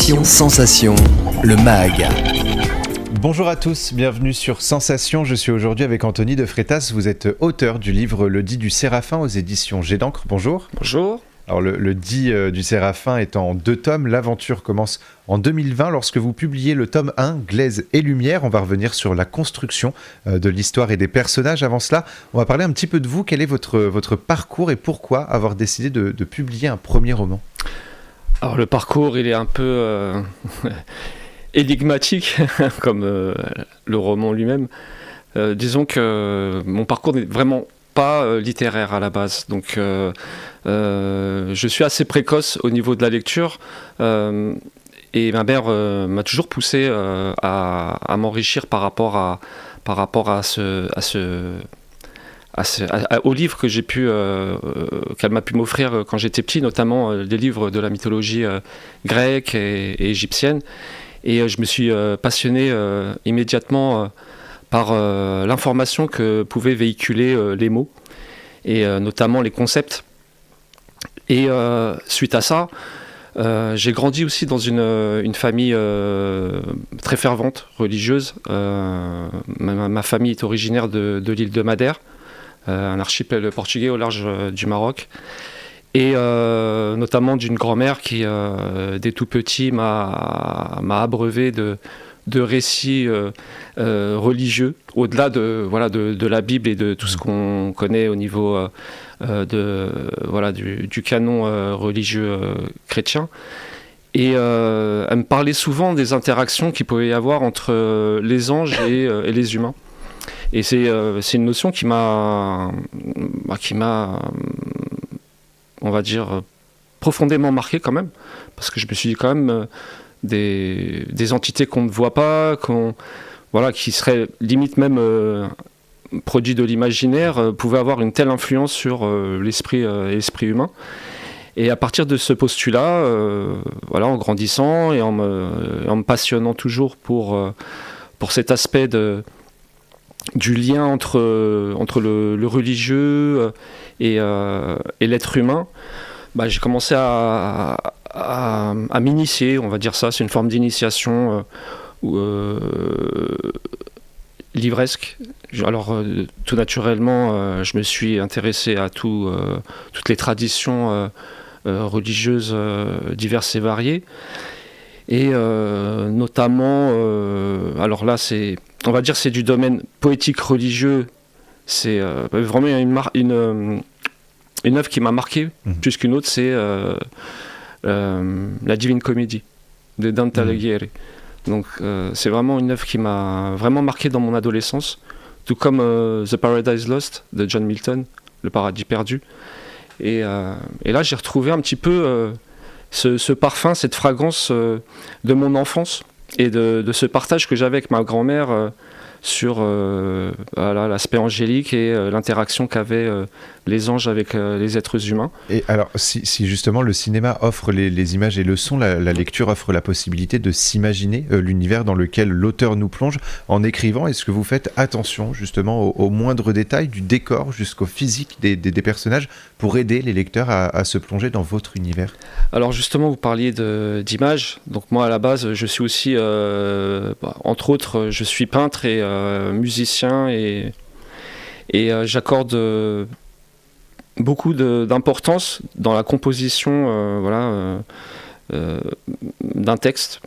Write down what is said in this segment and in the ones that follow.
Sensation, le MAG. Bonjour à tous, bienvenue sur Sensation. Je suis aujourd'hui avec Anthony de Freitas. Vous êtes auteur du livre Le Dit du Séraphin aux éditions Jet d'encre. Bonjour. Bonjour. Alors le Dit du Séraphin est en 2 tomes. L'aventure commence en 2020 lorsque vous publiez le tome 1, Glaise et Lumière. On va revenir sur la construction de l'histoire et des personnages. Avant cela, on va parler un petit peu de vous. Quel est votre parcours et pourquoi avoir décidé de publier un premier roman ? Alors le parcours, il est un peu énigmatique, comme le roman lui-même. Disons que mon parcours n'est vraiment pas littéraire à la base. Donc je suis assez précoce au niveau de la lecture. Et ma mère m'a toujours poussé à m'enrichir par rapport à aux livres que qu'elle m'a pu m'offrir quand j'étais petit, notamment des livres de la mythologie grecque et égyptienne. Et je me suis passionné immédiatement par l'information que pouvaient véhiculer les mots, et notamment les concepts. Et suite à ça, j'ai grandi aussi dans une famille très fervente, religieuse. Ma famille est originaire de l'île de Madère, un archipel portugais au large du Maroc, et notamment d'une grand-mère qui, dès tout petit, m'a abreuvé de récits religieux, au-delà de la Bible et de tout ce qu'on connaît au niveau du canon religieux chrétien. Et elle me parlait souvent des interactions qu'il pouvait y avoir entre les anges et les humains. Et c'est une notion qui m'a, on va dire, profondément marqué quand même, parce que je me suis dit quand même des entités qu'on ne voit pas, qui seraient limite même produits de l'imaginaire, pouvaient avoir une telle influence sur l'esprit humain. Et à partir de ce postulat, en grandissant et en me passionnant toujours pour cet aspect du lien entre le religieux et l'être humain, j'ai commencé à m'initier, on va dire ça. C'est une forme d'initiation livresque. Alors tout naturellement, je me suis intéressé à toutes les traditions religieuses diverses et variées. Et notamment, alors là, on va dire c'est du domaine poétique religieux. C'est vraiment une œuvre qui m'a marqué plus qu'une autre, c'est la Divine Comédie de Dante Alighieri. Donc c'est vraiment une œuvre qui m'a vraiment marqué dans mon adolescence, tout comme The Paradise Lost de John Milton, Le Paradis perdu. Et là j'ai retrouvé un petit peu ce parfum, cette fragrance de mon enfance et de ce partage que j'avais avec ma grand-mère sur l'aspect angélique et l'interaction qu'avaient les anges avec les êtres humains. Et alors, si justement le cinéma offre les images et le son, la lecture offre la possibilité de s'imaginer l'univers dans lequel l'auteur nous plonge en écrivant, est-ce que vous faites attention justement aux moindres détails, du décor jusqu'au physique des personnages, pour aider les lecteurs à se plonger dans votre univers ? Alors justement, vous parliez d'images. Donc moi, à la base, je suis aussi, entre autres, je suis peintre et musicien, et j'accorde beaucoup d'importance dans la composition d'un texte,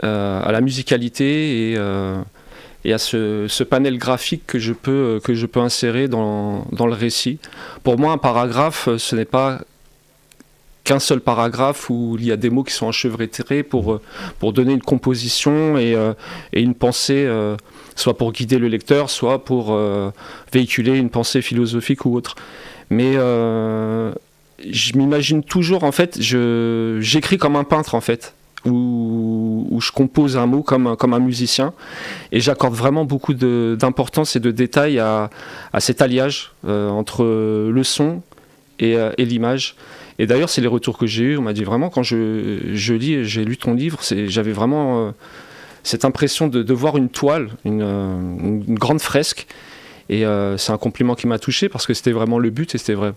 à la musicalité et à ce panel graphique que je peux insérer dans le récit. Pour moi, un paragraphe, ce n'est pas qu'un seul paragraphe où il y a des mots qui sont enchevêtrés pour donner une composition et une pensée, soit pour guider le lecteur, soit pour véhiculer une pensée philosophique ou autre. Mais je m'imagine toujours, en fait, j'écris comme un peintre, en fait, où je compose un mot comme un musicien, et j'accorde vraiment beaucoup d'importance et de détails à cet alliage entre le son et l'image. Et d'ailleurs, c'est les retours que j'ai eus. On m'a dit vraiment, quand j'ai lu ton livre, j'avais vraiment cette impression de voir une toile, une grande fresque, Et c'est un compliment qui m'a touché parce que c'était vraiment le but, et c'était vrai,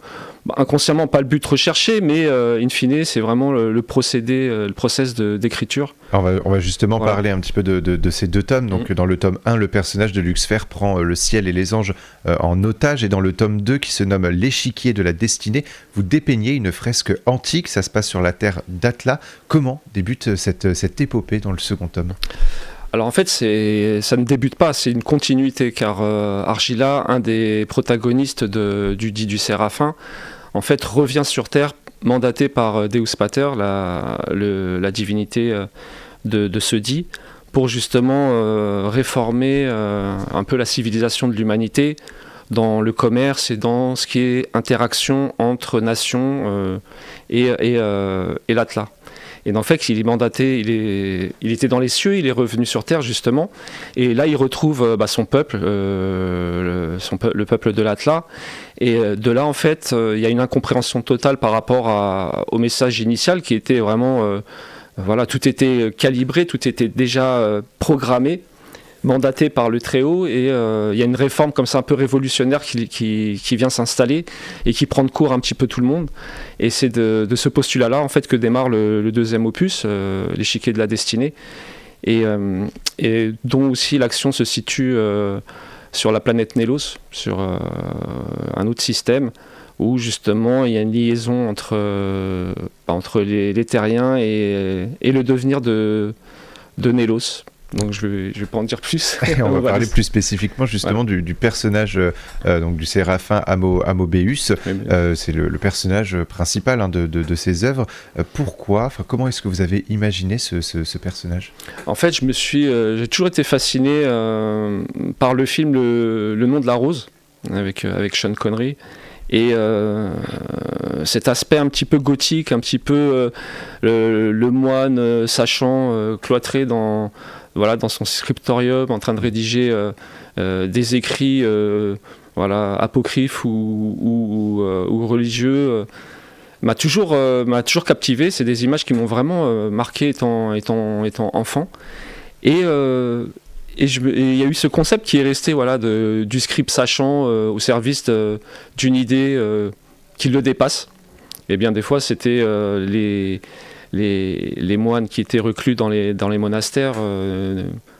inconsciemment pas le but recherché, mais in fine c'est vraiment le procédé, le process d'écriture. Alors on va justement parler un petit peu de ces 2 tomes. Donc dans le tome 1, le personnage de Luxfer prend le ciel et les anges en otage, et dans le tome 2 qui se nomme L'échiquier de la destinée, vous dépeignez une fresque antique, ça se passe sur la terre d'Atla. Comment débute cette épopée dans le second tome ? Alors en fait, ça ne débute pas, c'est une continuité, car Argila, un des protagonistes du Séraphin, en fait revient sur Terre, mandaté par Deus Pater, la divinité de ce dit, pour justement réformer un peu la civilisation de l'humanité dans le commerce et dans ce qui est interaction entre nations et l'Atla. Et en fait, il est mandaté, il était dans les cieux, il est revenu sur Terre justement, et là il retrouve son peuple, le peuple de l'Atla, et de là en fait, il y a une incompréhension totale par rapport au message initial qui était vraiment, tout était calibré, tout était déjà programmé, mandaté par le Très-Haut, et il y a une réforme comme ça un peu révolutionnaire qui vient s'installer et qui prend de court un petit peu tout le monde, et c'est de ce postulat-là en fait que démarre le deuxième opus, l'échiquier de la destinée, et dont aussi l'action se situe sur la planète Nélos, sur un autre système où justement il y a une liaison entre les terriens et le devenir de Nélos. Donc je vais pas en dire plus. On va parler plus spécifiquement justement du personnage donc du Séraphin Amobéus. C'est le personnage principal de ses œuvres. Pourquoi, comment est-ce que vous avez imaginé ce personnage ? En fait, j'ai toujours été fasciné par le film Le Nom de la Rose avec Sean Connery. Et cet aspect un petit peu gothique, un petit peu le moine sachant cloîtré dans son scriptorium, en train de rédiger des écrits apocryphes ou religieux, m'a toujours captivé. C'est des images qui m'ont vraiment marqué étant enfant. Et il y a eu ce concept qui est resté du scribe sachant au service d'une idée qui le dépasse. Et bien des fois c'était les moines qui étaient reclus dans les monastères,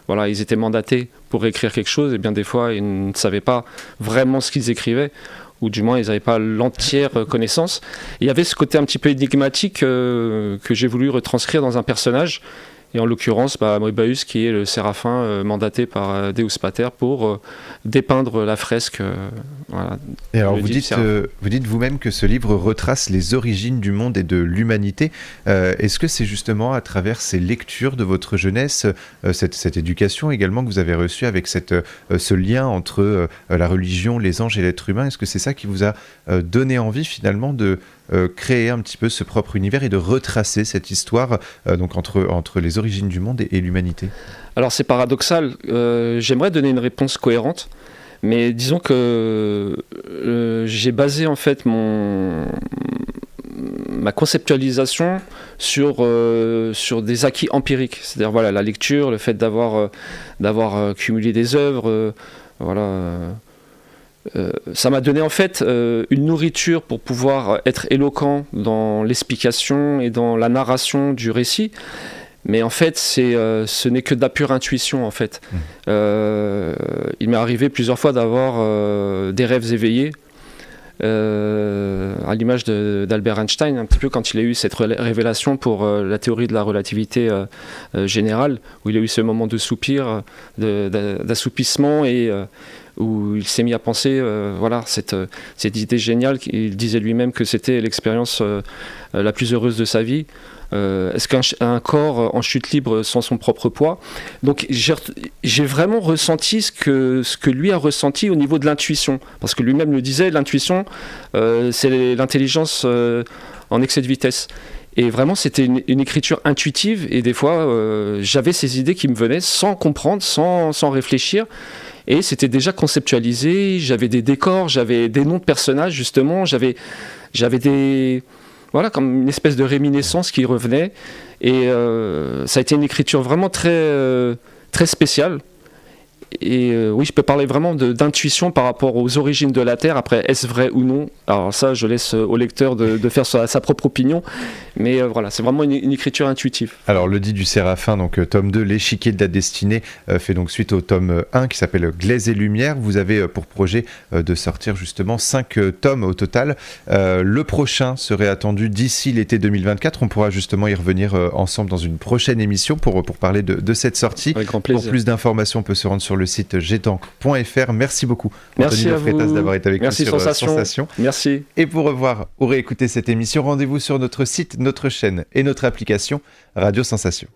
ils étaient mandatés pour écrire quelque chose, et bien des fois ils ne savaient pas vraiment ce qu'ils écrivaient, ou du moins ils n'avaient pas l'entière connaissance. Et il y avait ce côté un petit peu énigmatique que j'ai voulu retranscrire dans un personnage, et en l'occurrence Amobéus, qui est le Séraphin mandaté par Deus Pater pour dépeindre la fresque. Et alors vous dites vous-même que ce livre retrace les origines du monde et de l'humanité. Est-ce que c'est justement à travers ces lectures de votre jeunesse, cette éducation également que vous avez reçue avec ce lien entre la religion, les anges et l'être humain, est-ce que c'est ça qui vous a donné envie finalement de créer un petit peu ce propre univers et de retracer cette histoire donc entre les origines du monde et l'humanité ? Alors c'est paradoxal, j'aimerais donner une réponse cohérente, mais disons que j'ai basé en fait ma conceptualisation sur des acquis empiriques, c'est-à-dire la lecture, le fait d'avoir cumulé des œuvres, ça m'a donné en fait une nourriture pour pouvoir être éloquent dans l'explication et dans la narration du récit. Mais en fait, ce n'est que de la pure intuition, en fait. Il m'est arrivé plusieurs fois d'avoir des rêves éveillés, à l'image d'Albert Einstein, un petit peu quand il a eu cette révélation pour la théorie de la relativité générale, où il a eu ce moment de soupir, d'assoupissement, et où il s'est mis à penser, cette idée géniale. Il disait lui-même que c'était l'expérience la plus heureuse de sa vie. Est-ce qu'un corps en chute libre sans son propre poids? Donc j'ai vraiment ressenti ce que lui a ressenti au niveau de l'intuition, parce que lui-même le disait, l'intuition c'est l'intelligence en excès de vitesse. Et vraiment c'était une écriture intuitive, et des fois j'avais ces idées qui me venaient sans comprendre, sans réfléchir, et c'était déjà conceptualisé. J'avais des décors, j'avais des noms de personnages justement, j'avais des... Voilà, comme une espèce de réminiscence qui revenait. Et ça a été une écriture vraiment très, très spéciale. oui, je peux parler vraiment d'intuition par rapport aux origines de la Terre. Après, est-ce vrai ou non? Alors ça, je laisse au lecteur de faire sa propre opinion. Mais voilà, c'est vraiment une écriture intuitive. Alors, le dit du Séraphin, donc tome 2, L'échiquier de la destinée, fait donc suite au tome 1 qui s'appelle Glaise et lumière. Vous avez pour projet de sortir justement 5 tomes au total. Le prochain serait attendu d'ici l'été 2024. On pourra justement y revenir ensemble dans une prochaine émission pour parler de cette sortie. Avec grand plaisir. Pour plus d'informations, on peut se rendre sur le site gtank.fr. Merci beaucoup, Merci Anthony à Lefrétas, vous. d'avoir été avec Merci, nous sur Sensation. Merci. Et pour revoir ou réécouter cette émission, rendez-vous sur notre site, notre chaîne et notre application Radio Sensation.